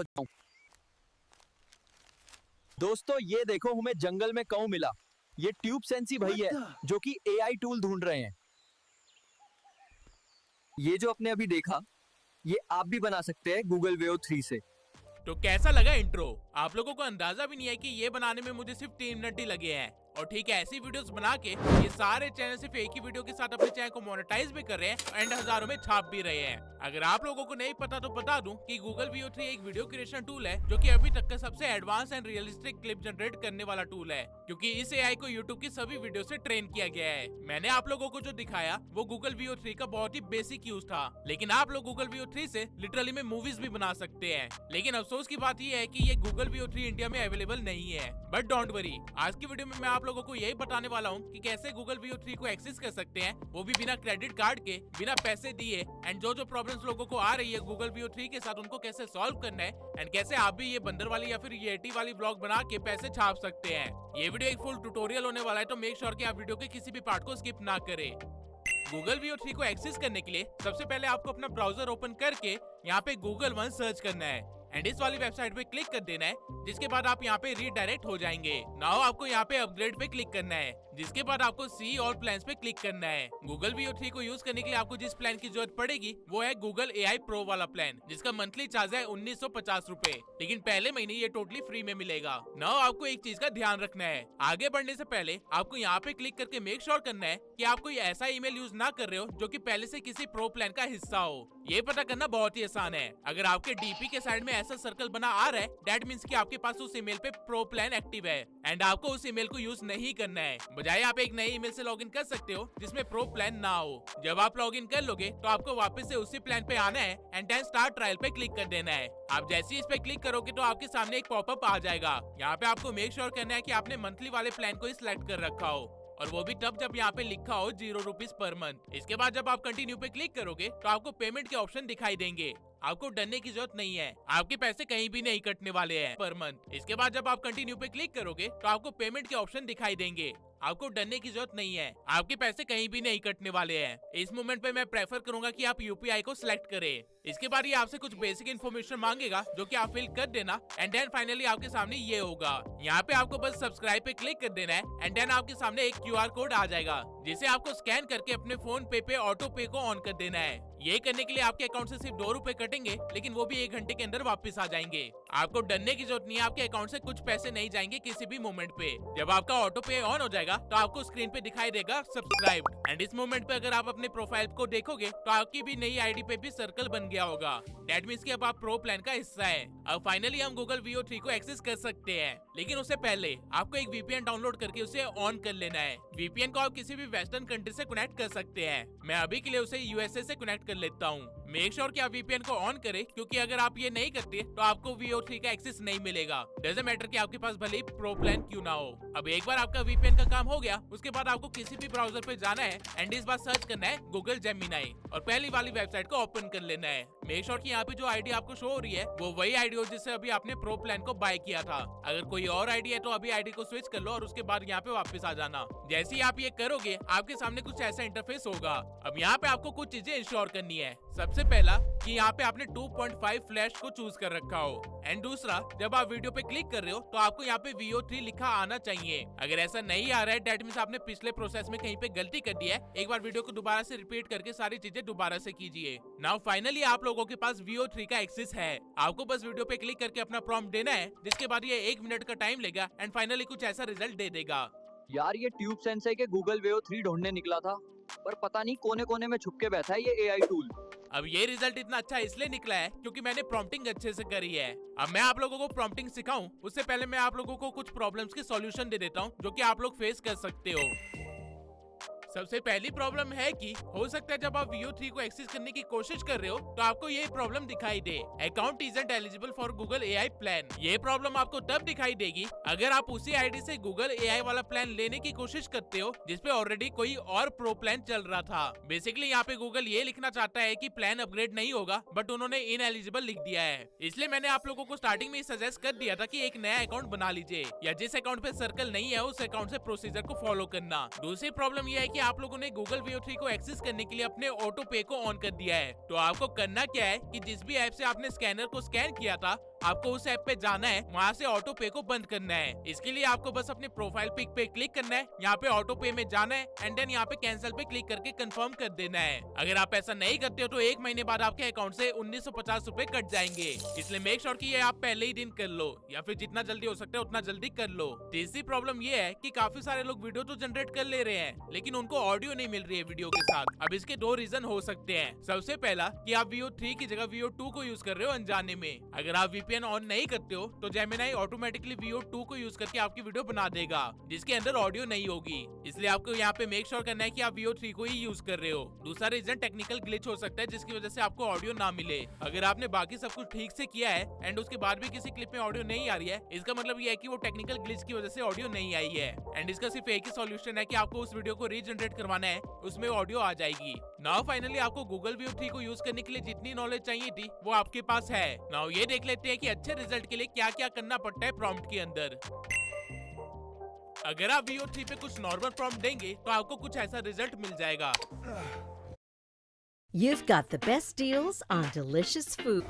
जाऊं। दोस्तों ये देखो, हमें जंगल में काऊ मिला। ये ट्यूब सेंसी भाई है जो कि एआई टूल ढूंढ रहे हैं। ये जो आपने अभी देखा, ये आप भी बना सकते हैं गूगल वेओ 3 से। तो कैसा लगा इंट्रो? आप लोगों को अंदाजा भी नहीं है कि ये बनाने में मुझे सिर्फ 3 मिनट ही लगे हैं। और ठीक है, ऐसी वीडियोस बना के ये सारे चैनल सिर्फ एक ही वीडियो के साथ अपने चैनल को मोनेटाइज भी कर रहे हैं एंड हजारों में छाप भी रहे हैं। अगर आप लोगों को नहीं पता तो बता दूं कि गूगल वीओ 3 एक वीडियो क्रिएशन टूल है जो कि अभी तक का सबसे advance and realistic clip generate करने वाला टूल है, क्योंकि इस एआई को यूट्यूब की सभी वीडियो से ट्रेन किया गया है। मैंने आप लोगों को जो दिखाया वो गूगल वीओ 3 का बहुत ही बेसिक यूज था, लेकिन आप लोग गूगल वीओ 3 से लिटरली में मूवीज भी बना सकते हैं। लेकिन अफसोस की बात यह है कि ये गूगल वीओ 3 इंडिया में अवेलेबल नहीं है। बट डोंट वरी, आज की वीडियो में मैं आप लोगों को यही बताने वाला हूँ कि कैसे गूगल वीओ 3 को एक्सेस कर सकते हैं, वो भी बिना क्रेडिट कार्ड के, बिना पैसे दिए। एंड जो प्रॉब्लम्स लोगों को आ रही है गूगल वीओ 3 के साथ, उनको कैसे सॉल्व करना है एंड कैसे आप भी ये बंदर वाली या फिर येटी वाली ब्लॉग बना के पैसे छाप सकते हैं। ये वीडियो एक फुल ट्यूटोरियल होने वाला है, तो मेक श्योर कि आप वीडियो के किसी भी पार्ट को स्किप ना करें। गूगल वीओ 3 को एक्सेस करने के लिए सबसे पहले आपको अपना ब्राउजर ओपन करके यहाँ पे गूगल वन सर्च करना है एंड इस वाली वेबसाइट पे क्लिक कर देना है, जिसके बाद आप यहाँ पे रीडायरेक्ट हो जाएंगे। नाउ आपको यहाँ पे अपग्रेड पे क्लिक करना है, जिसके बाद आपको सी और प्लान्स पे क्लिक करना है। गूगल वीओ 3 को यूज करने के लिए आपको जिस प्लान की जरूरत पड़ेगी वो है गूगल एआई प्रो वाला प्लान, जिसका मंथली चार्ज है 1950 रुपए, लेकिन पहले महीने ये टोटली फ्री में मिलेगा। नाउ आपको एक चीज का ध्यान रखना है, आगे बढ़ने से पहले आपको यहाँ पे क्लिक करके मेक श्योर करना है कि आप कोई ऐसा ईमेल यूज ना कर रहे हो जो कि पहले से किसी प्रो प्लान का हिस्सा हो। ये पता करना बहुत ही आसान है। अगर आपके डीपी के साइड में ऐसा सर्कल बना आ रहा है, दैट मींस कि आपके पास उस ईमेल पे प्रो प्लान एक्टिव है एंड आपको उस ईमेल को यूज नहीं करना है। बजाय आप एक नए ईमेल से लॉगिन कर सकते हो जिसमें प्रो प्लान ना हो। जब आप लॉगिन कर लोगे तो आपको वापस से उसी प्लान पे आना है एंड देन स्टार्ट ट्रायल पे क्लिक कर देना है। आप जैसे ही इस पे क्लिक करोगे तो आपके सामने एक पॉपअप आ जाएगा। यहाँ पे आपको मेक श्योर करना है कि आपने मंथली वाले प्लान को ही सिलेक्ट कर रखा हो, और वो भी तब जब यहाँ पे लिखा हो 0 रुपीज पर मंथ। इसके बाद जब आप कंटिन्यू पे क्लिक करोगे तो आपको पेमेंट के ऑप्शन दिखाई देंगे। आपको डरने की जरूरत नहीं है, आपके पैसे कहीं भी नहीं कटने वाले हैं पर मंथ। इसके बाद जब आप कंटिन्यू पे क्लिक करोगे तो आपको पेमेंट के ऑप्शन दिखाई देंगे। आपको डरने की जरूरत नहीं है, आपके पैसे कहीं भी नहीं कटने वाले हैं। इस मोमेंट पे मैं प्रेफर करूंगा कि आप यूपीआई को सिलेक्ट करें। इसके बाद ये आपसे कुछ बेसिक इन्फॉर्मेशन मांगेगा जो कि आप फिल कर देना एंड देन फाइनली आपके सामने ये होगा। यहाँ पे आपको बस सब्सक्राइब पे क्लिक कर देना है एंड देन आपके सामने एक क्यूआर कोड आ जाएगा, जिसे आपको स्कैन करके अपने फोन पे ऑटो पे को ऑन कर देना है। ये करने के लिए आपके अकाउंट से सिर्फ 2 रुपए कटेंगे, लेकिन वो भी 1 घंटे के अंदर वापस आ जाएंगे। आपको डरने की जरूरत नहीं है, आपके अकाउंट से कुछ पैसे नहीं जाएंगे किसी भी मोमेंट पे। जब आपका ऑटो पे ऑन हो जाएगा तो आपको स्क्रीन पे दिखाई देगा सब्सक्राइब्ड एंड इस मोमेंट पे अगर आप अपने प्रोफाइल को देखोगे तो आपकी भी नई आईडी पे भी सर्कल बन गया होगा। दैट मींस कि अब आप प्रो प्लान का हिस्सा है। अब फाइनली हम गूगल वीओ 3 को एक्सेस कर सकते हैं, लेकिन उससे पहले आपको एक वीपीएन डाउनलोड करके उसे ऑन कर लेना है। वीपीएन को आप किसी भी वेस्टर्न कंट्री से कनेक्ट कर सकते हैं। मैं अभी के लिए उसे यूएसए से कनेक्ट कर लेता हूँ। मेक श्योर कि आप वीपीएन को ऑन करें, क्योंकि अगर आप ये नहीं करते तो आपको वीओ 3 का एक्सेस नहीं मिलेगा। डजंट मैटर कि आपके पास भले ही प्रो प्लान क्यों ना हो। अब एक बार आपका वीपीएन का काम हो गया, उसके बाद आपको किसी भी ब्राउजर पे जाना है एंड इस बार सर्च करना है गूगल जेमिनी और पहली वाली वेबसाइट को ओपन कर लेना है। मेक श्योर कि यहाँ पे जो आईडी आपको शो हो रही है वो वही आईडी हो जिससे अभी आपने प्रो प्लान को बाय किया था। अगर कोई और आईडी है तो अभी आईडी को स्विच कर लो और उसके बाद यहाँ पे वापस आ जाना। जैसे ही आप ये करोगे आपके सामने कुछ ऐसा इंटरफेस होगा। अब यहाँ पे आपको कुछ चीजें इंश्योर करनी है। सबसे पहला कि यहाँ पे आपने 2.5 फ्लैश को चूज कर रखा हो एंड दूसरा, जब आप वीडियो पे क्लिक कर रहे हो तो आपको यहाँ पे वीओ 3 लिखा आना चाहिए। अगर ऐसा नहीं आ रहा है दैट मींस आपने पिछले प्रोसेस में कहीं पे गलती कर दी है। एक बार वीडियो को दोबारा से रिपीट करके सारी चीजें दोबारा से कीजिए। नाउ फाइनली आप लोगों के पास वीओ 3 का एक्सेस है। आपको बस वीडियो पे क्लिक करके अपना प्रॉम्प्ट देना है, जिसके बाद ये 1 मिनट का टाइम लेगा एंड फाइनली कुछ ऐसा रिजल्ट दे देगा। यार ये ट्यूब सेंसी के गूगल वेओ 3 ढूंढने निकला था, पर पता नहीं कोने कोने में छुप के बैठा है ये एआई टूल। अब ये रिजल्ट इतना अच्छा इसलिए निकला है क्योंकि मैंने प्रॉम्प्टिंग अच्छे से करी है। अब मैं आप लोगों को प्रॉम्प्टिंग सिखाऊं उससे पहले मैं आप लोगों को कुछ प्रॉब्लम्स के सॉल्यूशन दे देता हूं जो कि आप लोग फेस कर सकते हो। सबसे पहली प्रॉब्लम है कि हो सकता है जब आप वीओ 3 को एक्सेस करने की कोशिश कर रहे हो तो आपको ये प्रॉब्लम दिखाई दे, account isn't eligible for Google AI plan. ये प्रॉब्लम आपको तब दिखाई देगी अगर आप उसी आईडी से गूगल एआई वाला प्लान लेने की कोशिश करते हो जिसपे ऑलरेडी कोई और प्रो प्लान चल रहा था। बेसिकली यहाँ पे गूगल ये लिखना चाहता है कि प्लान अपग्रेड नहीं होगा, बट उन्होंने इनएलिजिबल लिख दिया है। इसलिए मैंने आप लोगों को स्टार्टिंग में सजेस्ट कर दिया था कि एक नया अकाउंट बना लीजिए या जिस अकाउंट पे सर्कल नहीं है उस अकाउंट से प्रोसीजर को फॉलो करना। दूसरी प्रॉब्लम यह है कि आप लोगों ने गूगल वीओ 3 को एक्सेस करने के लिए अपने ऑटो पे को ऑन कर दिया है। तो आपको करना क्या है कि जिस भी ऐप से आपने स्कैनर को स्कैन किया था आपको उस ऐप पे जाना है, वहाँ से ऑटो पे को बंद करना है। इसके लिए आपको बस अपने प्रोफाइल पिक पे क्लिक करना है, यहाँ पे ऑटो पे में जाना है एंड देन यहाँ पे कैंसिल पे क्लिक करके कंफर्म कर देना है। अगर आप ऐसा नहीं करते हो तो 1 महीने बाद आपके अकाउंट से 1950 रुपए कट जाएंगे। इसलिए मेक श्योर कि ये आप पहले ही दिन कर लो या फिर जितना जल्दी हो सकता है उतना जल्दी कर लो। तीसरी प्रॉब्लम ये है कि काफी सारे लोग वीडियो तो जनरेट कर ले रहे हैं लेकिन उनको ऑडियो नहीं मिल रही है वीडियो के साथ। अब इसके 2 रीजन हो सकते हैं। सबसे पहला कि आप VO3 की जगह VO2 को यूज कर रहे हो अनजाने में। अगर आप VPN ऑन नहीं करते हो तो जेमिनी ऑटोमेटिकली VO2 को यूज करके आपकी वीडियो बना देगा जिसके अंदर ऑडियो नहीं होगी। इसलिए आपको यहाँ पे मेक श्योर करना है कि आप VO3 को ही यूज कर रहे हो। दूसरा रीजन टेक्निकल ग्लिच हो सकता है जिसकी वजह से आपको ऑडियो ना मिले। अगर आपने बाकी सब कुछ ठीक से किया है एंड उसके बाद भी किसी क्लिप में ऑडियो नहीं आ रही है, इसका मतलब ये है कि वो टेक्निकल ग्लिच की वजह से ऑडियो नहीं आई है। एंड इसका सिर्फ एक ही सॉल्यूशन है कि आपको उस वीडियो को रीजनरेट करवाना है, उसमें ऑडियो आ जाएगी। नाउ फाइनली आपको गूगल VO3 को यूज करने के लिए जितनी नॉलेज चाहिए थी वो आपके पास है। नाउ ये देख लेते हैं कि अच्छे रिजल्ट के लिए क्या क्या करना पड़ता है प्रॉम्प्ट के अंदर। अगर आप VO3 पे कुछ नॉर्मल प्रॉम्प्ट देंगे तो आपको कुछ ऐसा रिजल्ट मिल जाएगा। You've got the best deals on delicious food.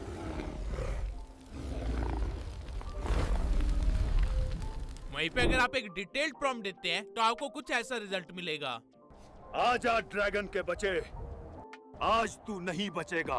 वहीं पे अगर आप एक डिटेल्ड प्रॉम्प्ट देते हैं तो आपको कुछ ऐसा रिजल्ट मिलेगा। आजा ड्रैगन के बच्चे, आज तू नहीं बचेगा।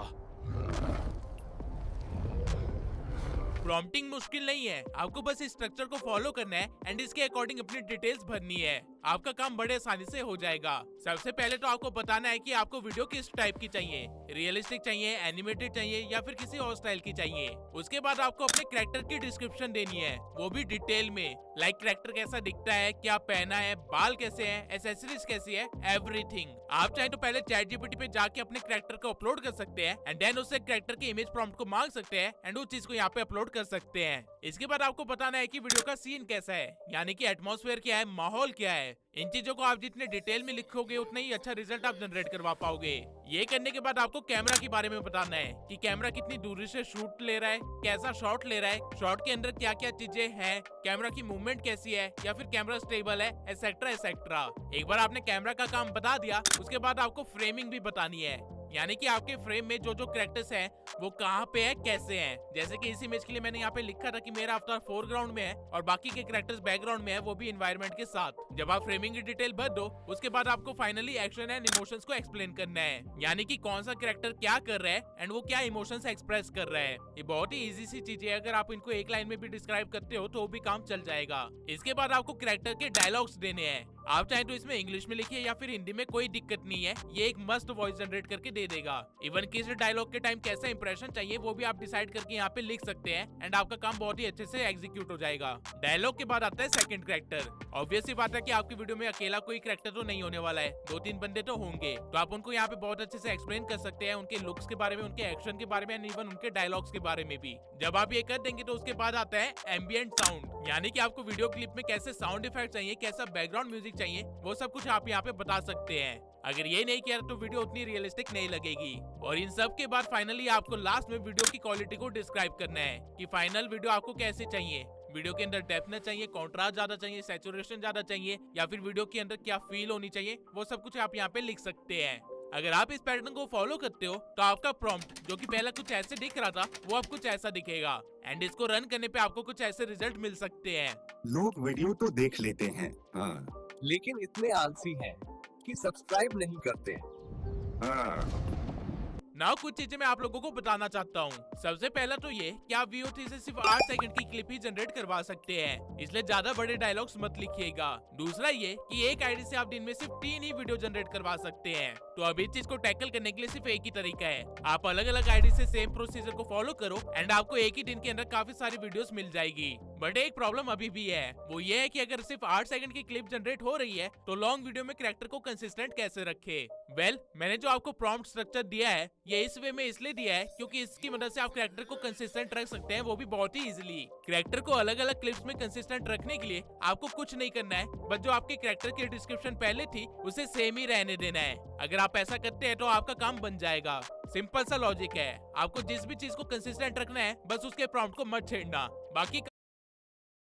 प्रॉम्प्टिंग मुश्किल नहीं है, आपको बस इस स्ट्रक्चर को फॉलो करना है एंड इसके अकॉर्डिंग अपनी डिटेल्स भरनी है। आपका काम बड़े आसानी से हो जाएगा। सबसे पहले तो आपको बताना है कि आपको वीडियो किस टाइप की चाहिए, रियलिस्टिक चाहिए, एनिमेटेड चाहिए या फिर किसी और स्टाइल की चाहिए। उसके बाद आपको अपने कैरेक्टर की डिस्क्रिप्शन देनी है, वो भी डिटेल में। लाइक कैरेक्टर कैसा दिखता है, क्या पहना है, बाल कैसे हैं, एसेसरीज कैसी है, एवरीथिंग। आप चाहे तो पहले ChatGPT पे जाके अपने कैरेक्टर को अपलोड कर सकते हैं एंड देन उससे कैरेक्टर के इमेज प्रॉम्प्ट को मांग सकते हैं एंड उस चीज को यहाँ पे अपलोड कर सकते हैं। इसके बाद आपको बताना है कि वीडियो का सीन कैसा है, यानी कि एटमॉस्फेयर क्या है, माहौल क्या है। इन चीजों को आप जितने डिटेल में लिखोगे उतना ही अच्छा रिजल्ट आप जनरेट करवा पाओगे। ये करने के बाद आपको कैमरा के बारे में बताना है कि कैमरा कितनी दूरी से शूट ले रहा है, कैसा शॉट ले रहा है, शॉट के अंदर क्या क्या चीजें हैं, कैमरा की मूवमेंट कैसी है या फिर कैमरा स्टेबल है, एसेट्रा एसेट्रा। एक बार आपने कैमरा का काम बता दिया उसके बाद आपको फ्रेमिंग भी बतानी है, यानी कि आपके फ्रेम में जो जो कैरेक्टर्स हैं वो कहाँ पे है, कैसे हैं। जैसे कि इस इमेज के लिए मैंने यहाँ पे लिखा था कि मेरा अवतार फोरग्राउंड में है और बाकी के कैरेक्टर्स बैकग्राउंड में है, वो भी एनवायरनमेंट के साथ। जब आप फ्रेमिंग की डिटेल भर दो उसके बाद आपको फाइनली एक्शन एंड इमोशंस को एक्सप्लेन करना है, यानी कि कौन सा कैरेक्टर क्या कर रहा है एंड वो क्या इमोशंस एक्सप्रेस कर रहा है। ये बहुत ही इजी सी चीज है, अगर आप इनको एक लाइन में भी डिस्क्राइब करते हो तो भी काम चल जाएगा। इसके बाद आपको कैरेक्टर के डायलॉग्स देने हैं। आप चाहे तो इसमें इंग्लिश में लिखिए या फिर हिंदी में, कोई दिक्कत नहीं है, ये एक मस्त वॉइस जनरेट करके दे देगा। इवन किस डायलॉग के टाइम कैसा इंप्रेशन चाहिए वो भी आप डिसाइड करके यहाँ पे लिख सकते हैं एंड आपका काम बहुत ही अच्छे से एग्जीक्यूट हो जाएगा। डायलॉग के बाद आता है सेकंड कैरेक्टर। ऑब्वियस सी बात है कि आपकी वीडियो में अकेला कोई कैरेक्टर तो नहीं होने वाला है, 2-3 बंदे तो होंगे, तो आप उनको यहाँ पे बहुत अच्छे से एक्सप्लेन कर सकते हैं, उनके लुक्स के बारे में, उनके एक्शन के बारे में एंड इवन उनके डायलॉग्स के बारे में भी। जब आप ये कर देंगे तो उसके बाद आता है एम्बिएंट साउंड, यानी कि आपको वीडियो क्लिप में कैसे साउंड इफेक्ट चाहिए, कैसा बैकग्राउंड म्यूजिक चाहिए, वो सब कुछ आप यहाँ पे बता सकते हैं। अगर ये नहीं किया तो वीडियो उतनी रियलिस्टिक नहीं लगेगी। और इन सब के बाद फाइनली आपको लास्ट में वीडियो की क्वालिटी को डिस्क्राइब करना है कि फाइनल वीडियो आपको कैसे चाहिए। वीडियो के अंदर डेप्थनेस चाहिए, कॉन्ट्रास्ट ज्यादा चाहिए, सैचुरेशन ज्यादा चाहिए या फिर वीडियो के अंदर क्या फील होनी चाहिए, वो सब कुछ आप यहाँ पे लिख सकते हैं। अगर आप इस पैटर्न को फॉलो करते हो तो आपका प्रॉम्प्ट जो कि पहले कुछ ऐसे दिख रहा था वो अब कुछ ऐसा दिखेगा एंड इसको रन करने पे आपको कुछ ऐसे रिजल्ट मिल सकते हैं। लोग वीडियो तो देख लेते हैं, हाँ, लेकिन इतने आलसी हैं कि सब्सक्राइब नहीं करते। हाँ। नाउ कुछ चीजें मैं आप लोगों को बताना चाहता हूँ। सबसे पहला तो ये कि आप VO3 से सिर्फ 8 सेकंड की क्लिप ही जनरेट करवा सकते हैं, इसलिए ज्यादा बड़े डायलॉग्स मत लिखिएगा। दूसरा ये कि एक आईडी से आप दिन में सिर्फ 3 ही वीडियो जनरेट करवा सकते हैं। तो अब इस चीज को टैकल करने के लिए सिर्फ एक ही तरीका है, आप अलग अलग आईडी से सेम प्रोसीजर को फॉलो करो एंड आपको एक ही दिन के अंदर काफी सारी वीडियोस मिल जाएगी। बट एक प्रॉब्लम अभी भी है, वो ये है कि अगर सिर्फ 8 सेकंड की क्लिप जनरेट हो रही है तो लॉन्ग वीडियो में कैरेक्टर को कंसिस्टेंट कैसे रखे। वेल, मैंने जो आपको प्रॉम्प्ट स्ट्रक्चर दिया है ये इस वे में इसलिए दिया है क्योंकि इसकी मदद से आप कैरेक्टर को कंसिस्टेंट रख सकते हैं, वो भी बहुत ही इजीली। कैरेक्टर को अलग अलग क्लिप्स में कंसिस्टेंट रखने के लिए आपको कुछ नहीं करना है, बस जो आपके कैरेक्टर की डिस्क्रिप्शन पहले थी उसे सेम ही रहने देना है। अगर आप ऐसा करते हैं तो आपका काम बन जाएगा। सिंपल सा लॉजिक है, आपको जिस भी चीज को कंसिस्टेंट रखना है बस उसके प्रॉम्प्ट को मत छेड़ना, बाकी